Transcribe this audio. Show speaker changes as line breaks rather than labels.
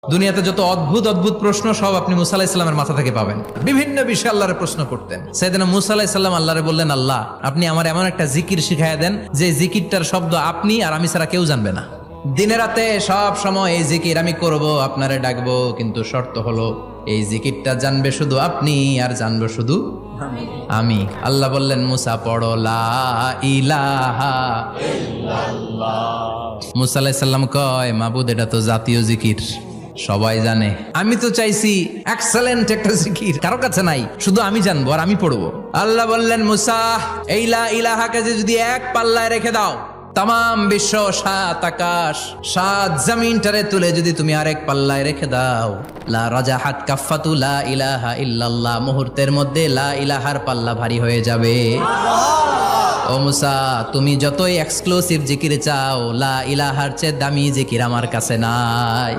দুনিয়াতে যত অদ্ভুত অদ্ভুত প্রশ্ন সব আপনি মুসা আলাইহিস সালামের মাথা থেকে পাবেন। বিভিন্ন বিষয়ে আল্লাহরে প্রশ্ন করতেন। সাইয়েদনা মুসা আলাইহিস সালাম আল্লাহরে বললেন, আল্লাহ আপনি আমার এমন একটা জিকির শিখাইয়া দেন যে জিকিরটার শব্দ আপনি আর আমি ছাড়া কেউ জানবে না। দিনে রাতে সব সময় এই জিকির আমি করব, আপনারে ডাকবো, কিন্তু শর্ত হলো এই জিকিরটা জানবে শুধু আপনি আর জানবো শুধু আমি। আল্লাহ বললেন, মুসা পড়ো লা ইলাহা ইল্লাল্লাহ। মুসা আলাইহিস সালাম কয়, মাবুদ এটা তো জাতীয় জিকির, সবাই জানে। আমি তো চাইছি এক্সেলেন্ট একটা জিকির, কারো কাছে নাই, শুধু আমি জানবো আর আমি পড়বো। আল্লাহ বললেন, মুসা এই লা ইলাহাকে যদি এক পাল্লায় রেখে দাও, তাম বিশ্ব, 7 আকাশ 7 জমিনটারে তুলে যদি তুমি আরেক পাল্লায় রেখে দাও, লা রাজাহাত কাফাতু লা ইলাহা ইল্লাল্লাহ, মুহূর্তের মধ্যে লা ইলাহার পাল্লা ভারী হয়ে যাবে। ও মুসা, তুমি যতই এক্সক্লুসিভ জিকির চাও, লা ইলাহার চেয়ে দামি জিকির আমার কাছে নাই।